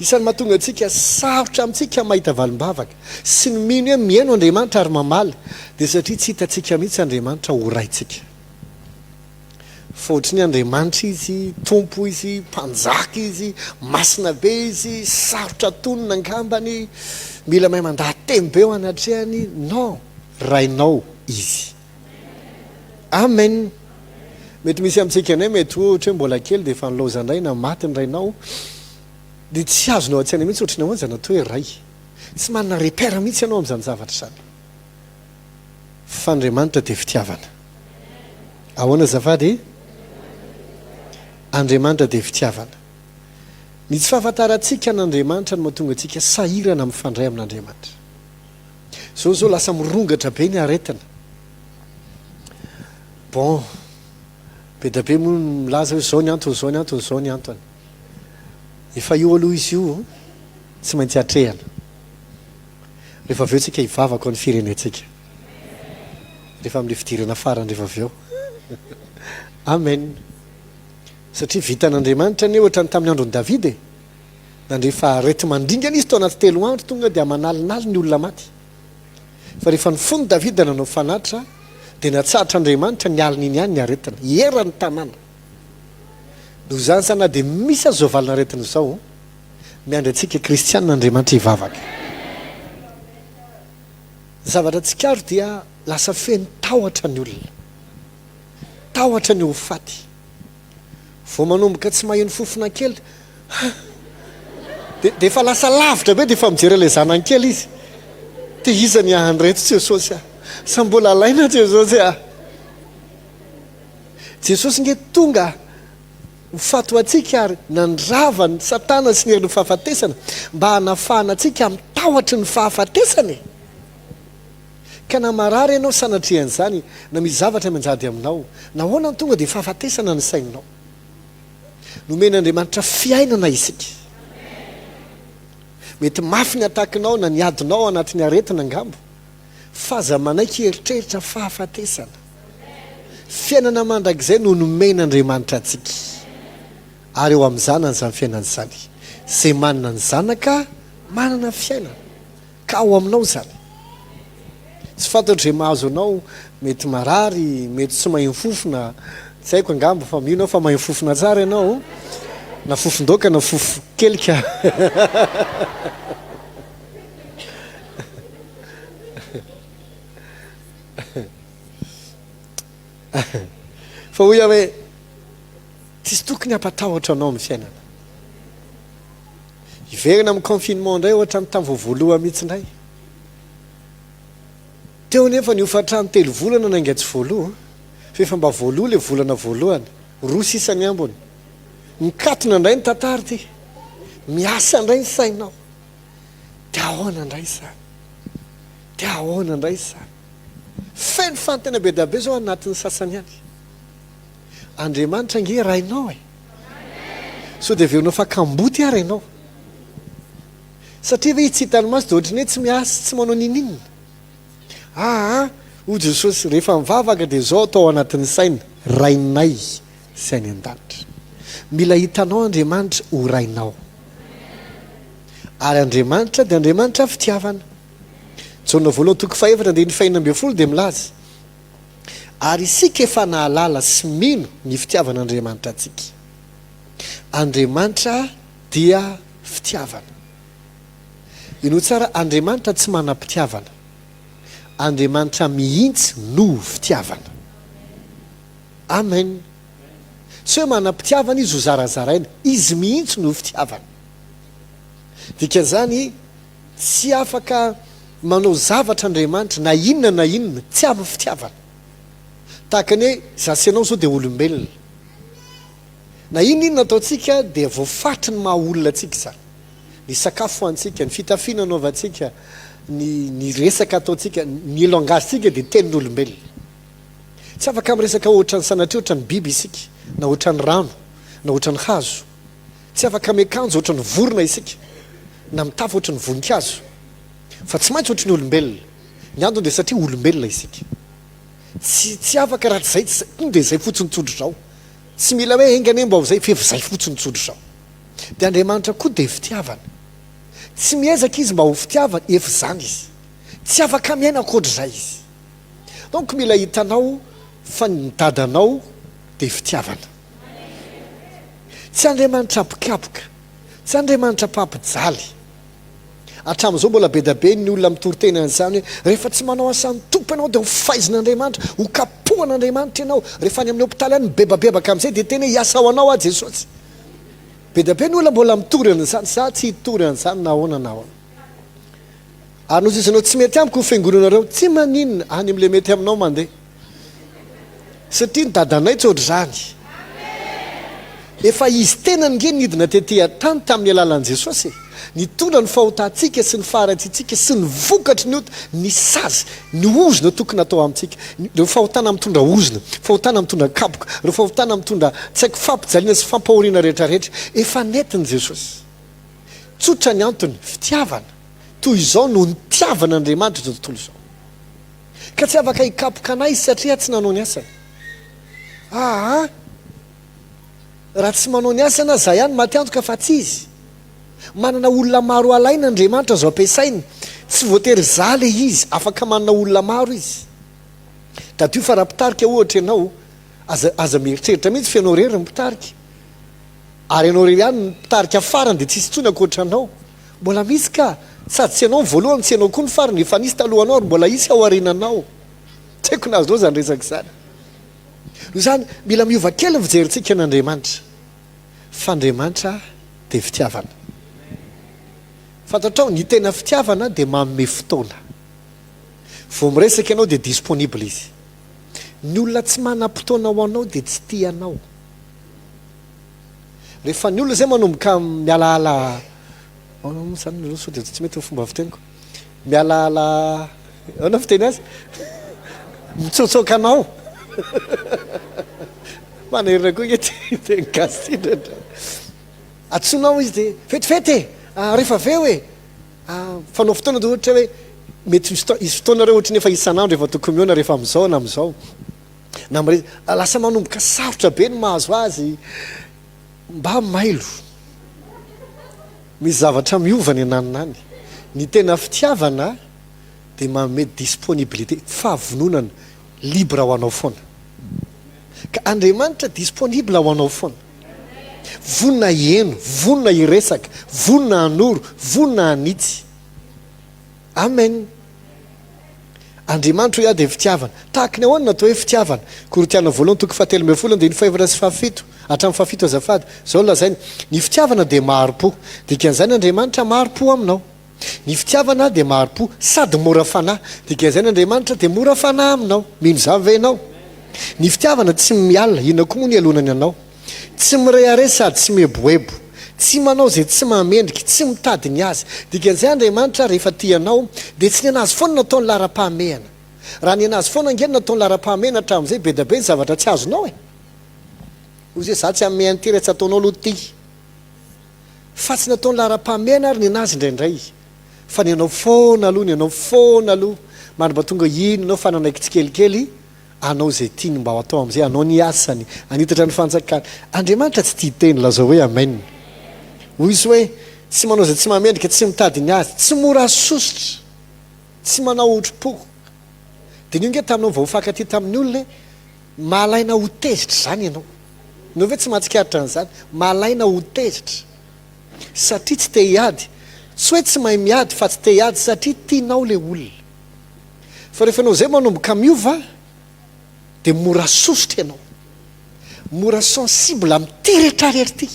isan'ny mahatonga antsika sarotra amintsika mahita valim-bavaka sy ny mino hoe mihaino Andriamanitra ary mamaly dia satria tsy hitantsika mihitsy Andriamanitra ho raintsika fa ohatry ny Andriamanitra izy tompo izy mpanjaka izy masina be izy sarotra tonona angambany mila mahay mandahatemy be ho anatrehany non rainao izy amen mety misy amintsika anay mety ohatra hoe mbola kely dia efa nilozandray na maty ny rainao dia tsy azonao an-tsaina mihitsy ohatrany ahoana zany atao hoe ray tsy manana repère mihitsy ianao amin'izany zavatra zany fa Andriamanitra dia fitiavana ahoana zafady Andriamanitra dia fitiavana ny tsy fahafantarantsika an'Andriamanitra no mahatonga antsika sahirana mifandray amin'Andriamanitra zao lasa mirongatra be ny aretina bon be da be moa milaza hoe zao ny antony zao ny antony zao ny antony efa io aloha izy io tsy maintsy atrehana rehefa avy eo tsika hivavaka ao ny firenentsika rehefa amin'le fidirana farany rehefa avy eo amen satria vitan'Andriamanitra ny ohatra ny tamin'ny androny Davida na rehefa rety mandringana izy tao anaty 3 andro tonga dia manalinaly ny olona maty fa rehefa ny fony Davida nanao fanatra dia natsaritra Andriamanitra ny alina iny ihany ny aretina erany tanàna noho zany sana dia misy azy zao valina aretina izao miandry antsika kristianina Andriamanitra hivavaka zavatra tsikaro dia lasa feny tahotra ny olona tahotra ny ho faty vao manomboka tsy maheno fofona kely dia efa lasa lavitra be dia efa mijery ilay zanany kely izy dia iza ny ahandreto Jesosy sa mbola alaina Jesosy Jesosy nge tonga mifato antsika ary nandrava ny Satana sy ny hery ny fahafatesana mba hanafahana antsika amin'ny tahotra ny fahafatesany ka na marary ianao sanatrihan'izany na misy zavatra manjady aminao nahoana ny tonga dia fahafatesana ny saininao nomen'Andriamanitra fiainana isika mety mafy ny atakinao na ny adinao anatin'ny aretina angambo fa aza manaiky eritreritra fahafatesana fiainana mandrakizay no nomen'Andriamanitra antsika ary eo amin'izany zany fiainana izany zay manana ny zanaka manana fiainana ka ao aminao zany tsy fantatry mahazo anao mety marary mety tsy maheno fofona tsy haiko angambo fa mino fa maheno fofona tsara ianao na fofon-doka na fofo kelika fa hoy hoe tsisy tokony hampatahotra anao amin'ny fiainana iverina amin'ny confinement indray ohatra ny tamin'ny voaloha mihitsy indray teo nefa ny ofatrano 3 volana na ingatsy voaloha fa efa mba voaloha le volana voalohany 2 sisany ambony mikatona indray ny tantara ty miasa indray ny sainao dia ahoana indray zany dia ahoana indray zany feno fantena be da be zao anatin'ny sasany any Andriamanitra nge rainao so dia veonao fa kamboty ary ianao satria ve tsy hitany maso dia ohatrany hoe tsy miasa tsy manao nininina o Jesosy rehefa mivavaka dia zao atao anatin'ny saina rainay sy any an-danitra mila hitanao Andriamanitra ho rainao ary Andriamanitra dia Andriamanitra fitiavana Jaona voalohany toko 4 dia ny 5 dia milaza ary isika efa nahalala sy mino ny fitiavan'Andriamanitra antsika Andriamanitra dia fitiavana ino tsara Andriamanitra tsy manam-pitiavana, Andriamanitra mihitsy no fitiavana. Amen. Tsy hoe manam-pitiavana izy ho zarazaraina, izy mihitsy no fitiavana. Dikan'izany tsy afaka manao zavatra Andriamanitra na inona tsy avy fitiavana. Tahaka ny hoe zasenao zao dia olombelona, na inona ataontsika dia voafatry ny maha olona antsika zany. Ny sakafo hoantsika, ny fitafiana anaovantsika, ny resaka ataontsika, ny langagentsika dia tenin'olombelona. Tsy afaka miresaka ohatran'ny sanatria ohatran'ny biby isika, na ohatran'ny rano, na ohatran'ny hazo. Tsy afaka miakanjo ohatran'ny vorona isika, na mitafy ohatran'ny voninkazo. Fa tsy maintsy ohatran'ny olombelona. Ny antony dia satria olombelona isika. Tsy afaka raha zay dia izay fotsiny tsodro zao. Tsy mila hoe engane mba ho zay, fa zay fotsiny tsodro zao. Dia Andriamanitra koa dia fitiavana. Tsy miezaka izy mba ho fitiavana, efa zany izy. Tsy afaka miaina akoatr'izay izy. Donc mila hitanao fa ny dadanao dia fitiavana. Tsy Andriamanitra apikapoka, tsy Andriamanitra papijali. Hatramin'izao mbola be da be ny olona mitoritena an'izany hoe rehefa tsy manao asan'ny tompo ianao dia ho faizin'Andriamanitra, ho kapohan'Andriamanitra ianao. Rehefa any amin'ny hôpitaly any bebabebaka amin'izay dia tena hiasa ho anao Jesosy. Be da be ny olona mbola mitory an'izany, za tsy hitory an'izany na ahoana na ahoana. Ary nozy izy anao tsy mety amiko ho fiangonanareo, tsy maninona any amin'ilay mety aminao mandeha. Satria ny dadanay tsy ohatr'izany. Efa izy tena nge nidina tetỳ tany tamin'ny alalan'i Jesosy. Nitondra ny fahotantsika sy ny faharatitsika sy ny vokatry ny ota, ny sazy, ny ozona tokony atao amintsika. Reo fahotana mitondra ozona, fahotana mitondra kapoka, reo fahotana mitondra tsy haiko fampijaliana sy fampahoriana rehetrarehetra. Efa netiny Jesosy. Tsotra ny antony, fitiavana. Toy izao no nitiavana Andriamanitra izao tontolo izao. Ka tsy afaka hikapoka anay satria tsy nanao ny asany. Raha tsy manao ny asana zay ihany maty antoka fa tsy izy. Manana olona maro alaina Andriamanitra zao ampiasainy. Tsy voatery zaly izy, afaka manana olona maro izy. Da tio fa raha mpitarika ohatra ianao, aza mieritreritra mihitsy fa ianao rery mpitarika. Ary ianao rery ihany mpitarika farany dia tsisy tsony ankoatranao. Mbola misy ka, sady tsy ianao ny voalohany, tsy ianao koa ny farany, efa nisy talohanao ary mbola isy ao aoriananao. Tsy haiko nazy loha zany resaka izany. Noho izany mila miova kely ny fijerintsika an'Andriamanitra. Fa Andriamanitra dia fitiavana. Fantatrao ny tena fitiavana dia manome fotoana. Vao miresaka ianao dia disponible izy. Ny olona tsy manam-potoana ho anao dia tsy tianao. Rehefa ny olona zay manomboka mialaala, zany sao dia tsy mety ho fomba fiteniko. Mialaala, na fiteny azy? Mitsoatsoaka anao. Manerina koa teny gasindra. Atsonao izy dia fetifety rehefa aveo fanao fotoana dia ohatra hoe mety isy fotoana ohatra nefa isan'andro rehefa tokony miona rehefa amin'izao na amin'izao. Na lasa manomboka sarotra be ny mahazo azy mba mailo. Misy zavatra miova ny ananinany. Ny tena fitiavana dia manome disponibilité, fahavononana, libre ho anao foana. Ka Andriamanitra disponible ho anao foana. Vonona hieno, vonona hiresaka, vonona hanoro, vonona hanitsy. Amen. Andriamanitra hoe dia fitiavana. Tahaka ny ahoana natao hoe fitiavana. Korintiana voalohany toko 7:10 dia 5:7 hatramin'ny 7 azafady. Zao lazainy ny fitiavana dia maharo-po. Dikan'izany Andriamanitra maharo-po aminao. Ny fitiavana dia maharo-po sady mora fanahy. Dikan'izany Andriamanitra dia mora fanahy aminao. Mino zany ve ianao? Ny fitiavana tsy mialina, inona koa moa ny alonany anao. Tsy mirehare sady tsy mieboebo. Tsy manao zay tsy mamendrika, tsy mitady ny azy. Dikan'izay Andriamanitra rehefa tianao dia tsy ny anazy foana nataony lara-pahamehana. Raha ny anazy foana ngeny nataony lara-pahamehana hatramin'izay be da be ny zavatra tsy azonao e. Ozy hoe za tsy amehany ty tsy ataonao aloha ty. Fa tsy nataony lara-pahamehana ary ny anazy indraindray. Fa ny anao foana aloha, ny anao foana aloha. Manomba tonga inonao fa nanaiky tsikelikely, anao zay tiany mba atao amin'izay, anao ny asany, anitatra ny fanjakana. Andriamanitra tsy tia teny lazao hoe amen. Hoy izy hoe tsy manao zay tsy mamendrika, tsy mitady ny azy, tsy mora sositra, tsy manao otro-po. Dia nio nge taminao vao fankatỳ tamin'ny olona mahalaina ho tezitra zany ianao. Nao ve tsy mahatsikaritra an'izany? Mahalaina ho tezitra. Satria tsy te hiady, sy hoe tsy mahay miady fa tsy te hiady satria tianao le olona fa rehefa anao zay manomboka miova dia mora sositra ianao mora sensible amin'ity rehetrarehetra ity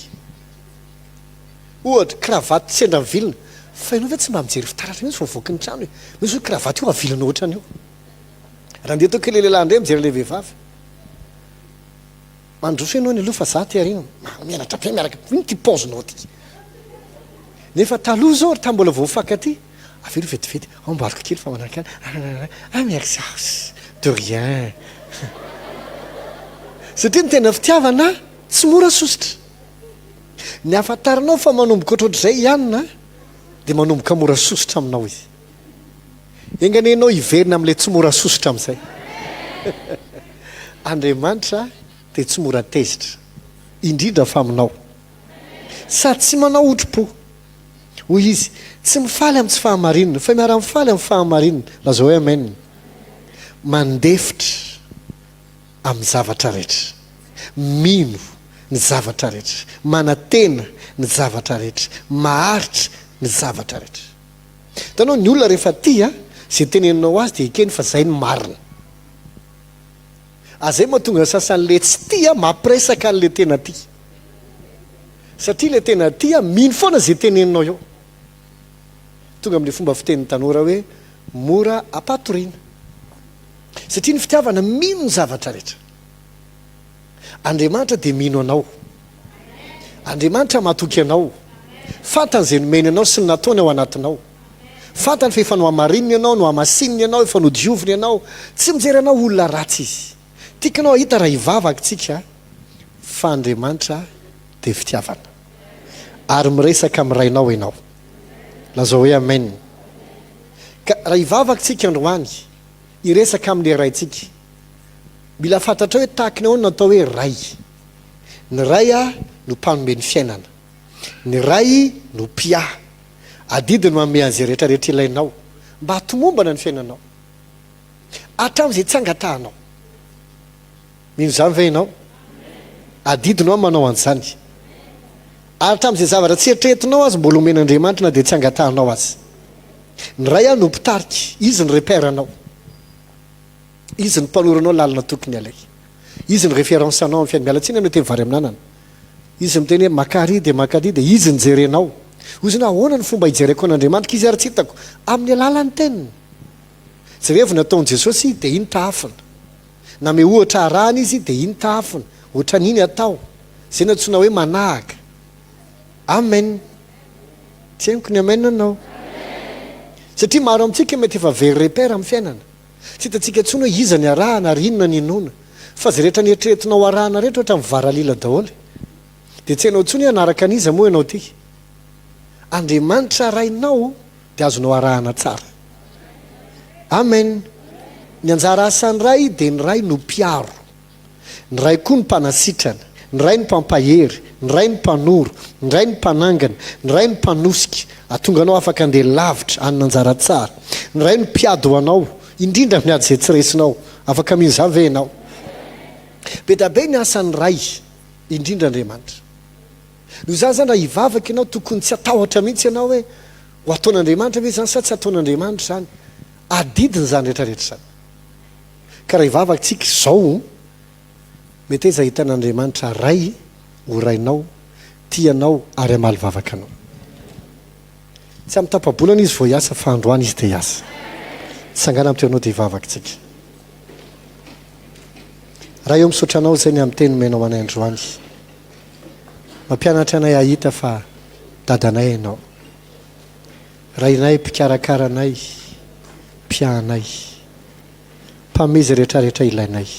ohatra kravaty sendra mivilona fa ianao ve tsy mba mijery fitaratra mihitsy voavoaka ny trano hoe misy hoe kravaty io avilana ohatrany io raha ndeha tao kely lehilahy indray mijery le vehivavy mandroso ianao ny aloha fa za ty arina mianatra be miaraka iny ty paozinao ty nefa taloha zao ry tambola voafaka ty avelo vetivety amboariko kely fa manaraka merci de rien satria ny tena fitiavana tsy mora sositra ny afantaranao fa manomboka ohatr'ohatr'izay ihanina dia manomboka mora sositra aminao izy enganenao hiverina amin'ilay tsy mora sositra amin'izay Andriamanitra dia tsy mora tezitra indrindra fa aminao sady tsy manao otro-po hoy izy tsy mifaly amin'ny tsy fahamarinana fa miara-mifaly amin'ny fahamarinana lazao hoe amen mandefitra amin'ny zavatra rehetra mino ny zavatra rehetra manatena ny zavatra rehetra maharitra ny zavatra rehetra hitanao ny olona rehefa tia zay teneninao azy dia ekeny fa zay ny marina azay mahatonga sasan'le tsy tia mampiresaka an'le tena tia satria le tena tia mino foana zay teneninao eo tonga amin'le fomba fitenin'ny tanora hoe mora apatoriana satria ny fitiavana mino ny zavatra rehetra Andriamanitra dia mino anao Andriamanitra matoky anao fantany zay nomeny anao sy ny nataony ao anatinao fantany fa efa no amarininy ianao no amasininy ianao efa no dioviny ianao tsy mijery anao olona ratsy izy tiakanao ahita raha hivavaka tsika fa Andriamanitra dia fitiavana ary miresaka amin'ny rainao ianao lazao hoe amen ka raha hivavaka tsika androany hiresaka amin'le raintsika mila fantatra hoe tahakiny ao natao hoe ray ny ray a no mpanome ny fiainana ny ray no pia adidi no manome an'izay rehetrarehetra ilainao mba hatomombana ny fiainanao hatramin'izay tsy angatahanao mino zany ve ianao adidinao a manao an'izany hatramin'izay zavatra tsy eritreretinao azy mbola omen'Andriamanitra na dia tsy angatahanao azy ny ray a no mpitarika izy ny repéranao izy ny mpanoranao lalina tokony alay izy ny référence anao amin'ny fiainana mialatsiny anao teny vary amin'anana izy miteny hoe makary dia izy ny jerenao ozy na ahoana ny fomba hijereko an'Andriamanitra izy ary tsy hitako amin'ny alalan'ny teniny jerevy nataon'i Jesosy dia iny tahafina na me ohatra arahana izy dia iny tahafina ohatra n'iny atao zay natsoina hoe manahaka amen tsy hainiko ny amen anao satria maro amintsika mety efa very repère amin'ny fiainana tsy hitantsika ntsony hoe iza ny arahana ary inona ny inona fa zay rehetra nieritreretinao arahana rehetra ohatra mivaralila daholo dia tsy hainao ntsony hoe anaraka an'iza moa ianao ty Andriamanitra rainao dia azonao arahana tsara amen ny anjara asan'ny ray dia ny ray no mpiaro ny ray koa ny mpanasitrana ny ray ny mpampahery ny ray ny mpanoro ny ray ny mpanangana ny ray ny mpanosika atonga anao afaka andeha lavitra anina anjara tsara ny ray ny mpiado anao indrindra miady zay tsy resinao afaka mino zany ve ianao be da be ny asan'ny ray indrindra Andriamanitra no zany zany raha hivavaka ianao tokony tsy atahotra mihitsy ianao hoe ho ataon'Andriamanitra ve zany sa tsy ataon'Andriamanitra zany adidiny zany rehetrarehetra zany ka raha hivavaka tsika izao mety eza hitan'Andriamanitra ray ho rainao tianao ary amaly vavaka anao tsy amin'ny tapabolana izy vao hiasa fa androany izy dia hiasa sangana amin'ny teonao dia hivavaka tsika raha eo misaotra anao zay ny amin'ny teny menao anay androany mampianatra anay ahita fa dadanay ianao rainay mpikarakara anay mpiahanay mpamezy rehetrarehetra ilainay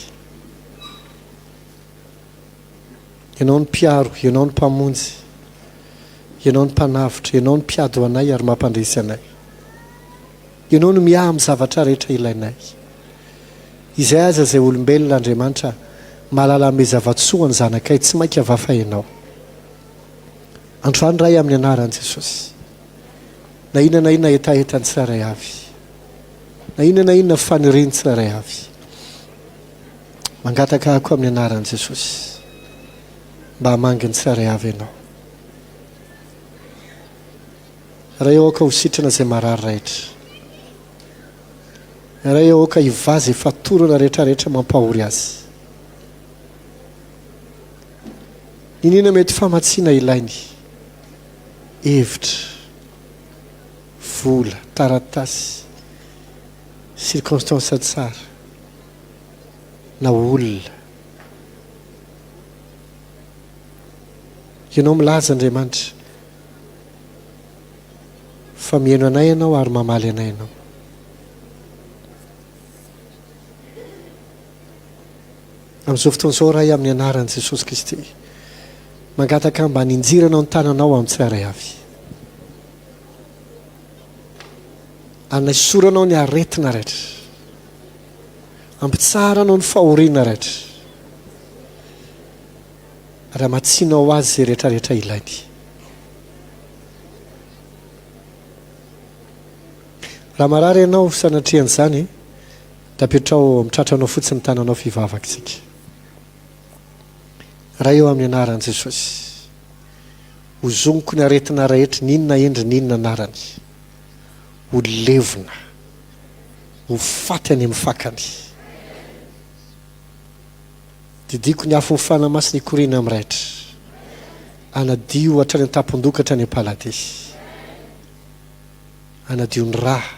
ianao ny mpiaro ianao ny mpamonjy ianao ny mpanavitra ianao ny mpiado anay ary mampandresy anay ianao no miaha amin'ny zavatra rehetra ilainay izay aza zay olombelona Andriamanitra mahalala ame zavatsoa ny zanakay tsy mainka avafa ianao androany ray amin'ny anaran'i Jesosy na inona etaetany tsiraray avy na inona faniriny tsiraray avy mangataka ako amin'ny anaran'i Jesosy mba hamanginy tsiraray avy ianao raha eo ka ho sitrana izay marary rehetra, raha eo ka hivazy fatorana rehetrarehetra mampahory azy. Inona mety famatsiana ilainy? Hevitra, vola, taratasy, circonstance tsara na olona. Ianao milaza Andriamanitra fa mihaino anay ianao ary mamaly anay ianao. Amin'izao fotoana izao raha amin'ny anaran'i Jesosy Kristy, mangataka mba ninjiranao ny tananao amin'ny tsirairay avy. Anaisoranao ny aretina rehetra, ampitsaranao ny fahoriana rehetra, raha matsinao azy izay rehetrarehetra ilainy. Raha marary ianao sanatrian'izany, da apetrao mitratranao fotsiny tananao fivavaka isika. Raha eo amin'ny anaran'i Jesosy, ho zoniko ny aretina rehetra, ninona endry ninona anarany, ho levona, ho faty any amin'ny fakany. Didiko ny afo ny fanamasina ikorina amin'ny rehetra, anadio hatrany an-tampon-doka hatrany am-palady, anadio ny raha,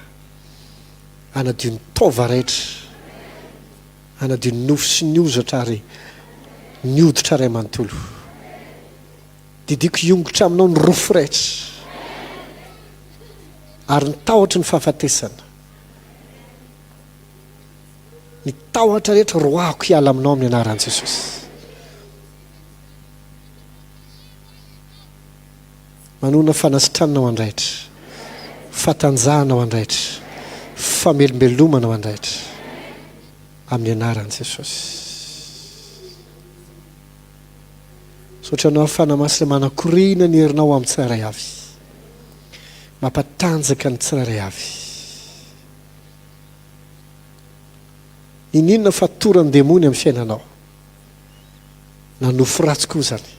anadio ny taova rehetra, anadio ny nofo sy ny ozatra ary ny oditra ray manontolo. Didiko hiongotra aminao ny rofo rehetra ary ny tahotra ny fahafatesana, ny tahotra rehetra roako hiala aminao amin'ny anaran'i Jesosy. Manona fanasitranana ao andraitra, fatanjahana ao andraitra, famelombelomana ao andraitra amin'ny anaran'i Jesosy. Soatranao fanamasina manakorina ny herinao amin'ny tsirairay avy, mampatanjaka ny tsirairay avy. Inona fatorany demony amin'ny fiainanao, na nofo ratsy koa zany,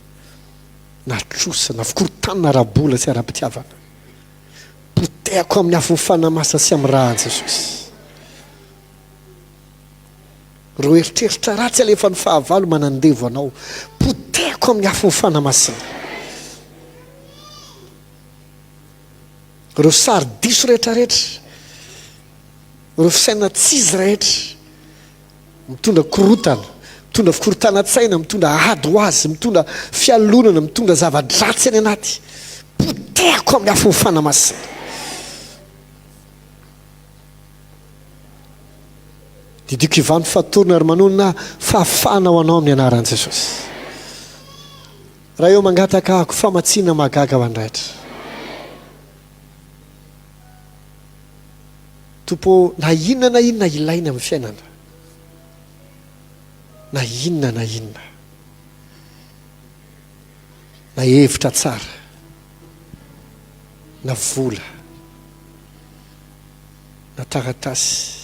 na trosa, na fikorotanana rabola sy ara-pitiavana, potehako amin'ny afo ny fanamasina sy amin'ny rahan'i Jesosy. Ro eritreritra ratsy alefa ny fahavalo manandevo anao, potehako amin'ny afo ny fanamasina. Ro sary diso rehetrarehetra, ro fisaina tsizy rehetra, mitondra korotana, mitondra fikorotana-tsaina, mitondra ady ho azy, mitondra fialonana, mitondra zava-dratsy any anaty, potehako amin'ny afo ny fanamasina. Didiko ivano fatorana ary manonona fahafana ho anao amin'ny anaran'i Jesosy. Raha eo mangataka ako famatsiana mahagaga ho andraitra. Tompo, na inona ilaina amin'ny fiainana, na inona, na hevitra tsara, na vola, na taratasy,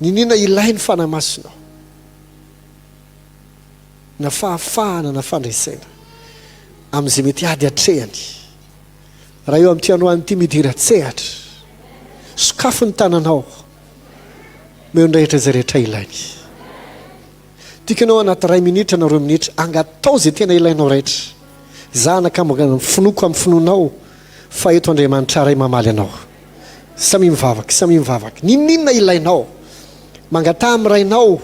ninona ilainy fanamasinao, na fahafahana na fandresena amin'izay mety ady hatrehany. Raha eo amin'ny tianao an'ity midira-tsehatra, sokafo ny tananao, meo ny rehetra izay rehetra ilainy. Tikanao anaty 2 minitra na 2 minitra, angatao izay tena ilainao rehetra. Zanaka finoko amin'ny finonao, fa eto Andriamanitra ray mamaly anao. Samy mivavaka, ninona ilainao, mangata amin'ny rainao,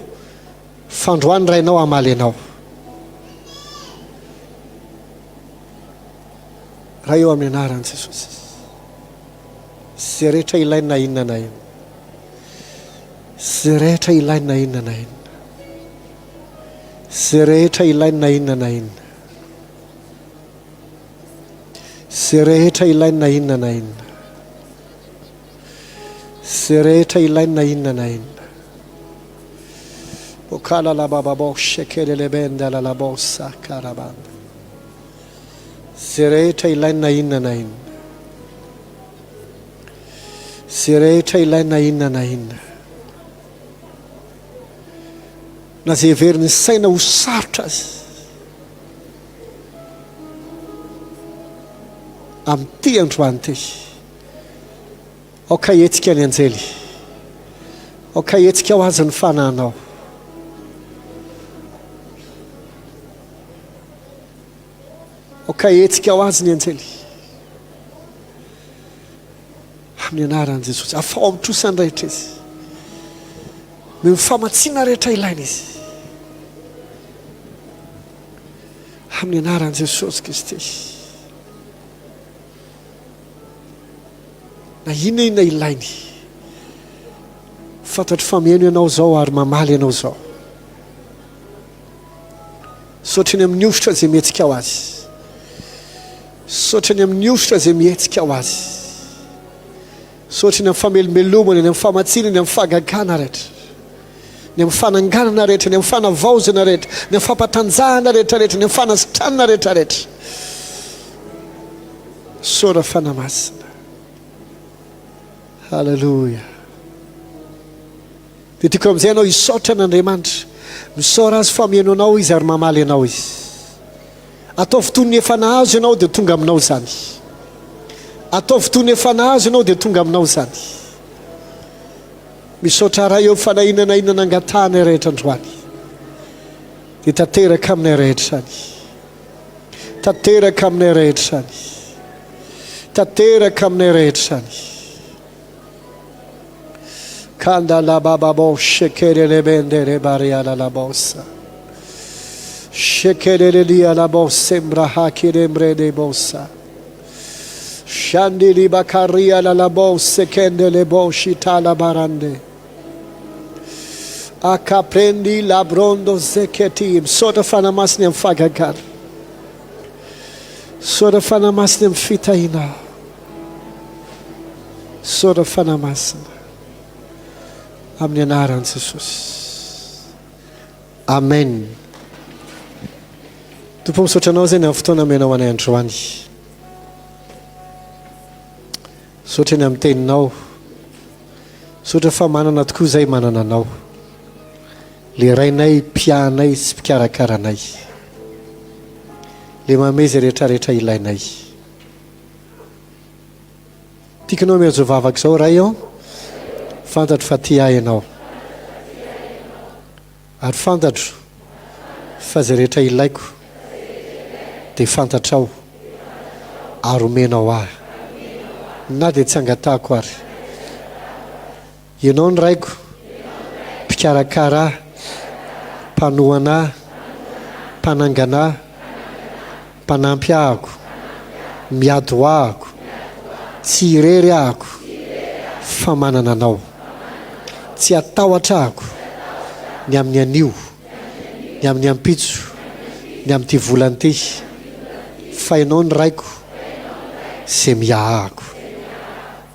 fandroany rainao amaly anao. Raha eo amin'ny anaran'i Jesosy, zay rehetra ilainy na inona na inona, zay rehetra ilainy na inona na inona, zay rehetra ilainy na inona na inona, zay rehetra ilainy na inona na inona, zay rehetra ilainy na inona na inona. Okala la bababo shekele lebenda la la bossa karabanda. Zay rehetra ilainy na inona na inona, zay rehetra ilainy na inona na inona, na zay heveriny saina ho sarotra azy amin'ity androany ty aoka hetsika ny anjely aoka hetsika ho azy ny fananao aoka hetsika ho azy ny anjely amin'ny anaran'i Jesosy afao amin'ny trosany rehetra izy ny famatsiana rehetra ilaina izy amin'ny anaran'i Jesosy Kristy na inona ilainy fantatro fa mihaino ianao zao ary mamaly ianao zao sotrany amin'ny ositra izay mihetsika ho azy sotrany amin'ny ositra izay mihetsika ho azy sotrany amin'ny famelomelomana ny amin'ny famatsinany amin'ny fahagagana rehetra ny amin'ny fananganana rehetra ny amin'ny fanavaozana rehetra ny amin'ny fampatanjahana rehetrarehetra ny amin'ny fanasitranana rehetrarehetra sora fanamasina halleluja dia tiako amin'izay ianao hisaotra n'Andriamanitra misaora azy fa mihaino anao izy ary mamaly anao izy ataovy toy ny efa nahazo ianao dia tonga aminao zany ataovy toy ny efa nahazo ianao dia tonga aminao zany misaotra raha eo fanahinana inana angatahana rehetra androany dia tanteraka aminay rehetra sany tanteraka aminay rehetra sany tanteraka aminay rehetra sany kanda la bababo shekelele bendere bariala la bossa shekelele lia la bossa mbrahakire mbrede bossa shandili bakaria la bossa kendele boshita la barande akaprendi la brondo zeketi soda fana masni mfagagar soda fana masni mfitaina soda fana masni amin'ny anaran'i Jesosy amen tompo misaotra anao zay ny amin'ny fotoana menao anay androany sotra ny amin'ny teninao sotra fa manana tokoa zay manana anao le rainay mpianay sy mpikarakara-nay le mameza rehetrarehetra ilainay tiakanao miazo vavaka zao ray ao fantatro fa ty ahy ianao ary fantatro fa zay rehetra ilaiko dia fantatrao ary omenao ahy na dia tsy angatahako ary ianao ny raiko mpikarakara mpanohana mpanangana mpanampy ahako miado ahako tsy irery ahako fa manana anao tsy atahotra ahako ny amin'ny anio ny amin'ny ampitso ny amin'ity volany fa ianao ny raiko izay miahako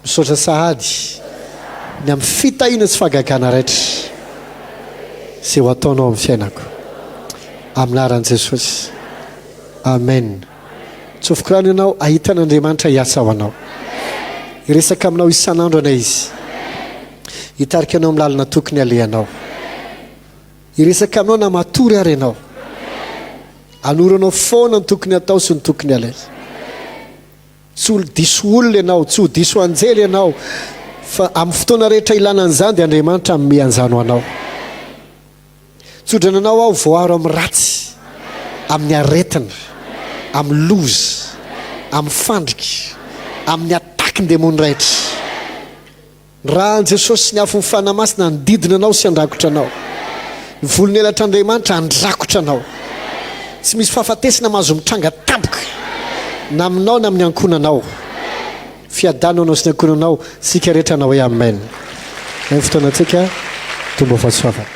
misaotra sahady ny amin'ny fitahina sy fahagagana rehetra izay ho ataonao amin'ny fiainako amin'ny anaran'i Jesosy amen tsofoko rano ianao ahitan'Andriamanitra hiasa ho anao iresaka aminao isan'andro anay izy hitarika anao amin'ny lalana tokony alehanao iresaka aminao na matory ary ianao anoranao foana ny tokony atao sy ny tokony alay tsy ho diso olona ianao tsy ho diso anjely ianao fa amin'ny fotoana rehetra ilana an'izany dia Andriamanitra mianjano anao tsodrananao aho voaro amin'ny ratsy amin'ny aretina amin'ny loza amin'ny fandrika amin'ny ataky ny demony rehetra raha an Jesosy ny afo ny fanamasina nididina anao sy andrakotra anao ny volony elatr'Andriamanitra andrakotra anao tsy misy fahafatesina mahazo mitranga tampoka na aminao na amin'ny ankonanao fiadanao anao sy ny ankonanao sika rehetra anao hoe amen ny fotoana antsika tomba fahasoavana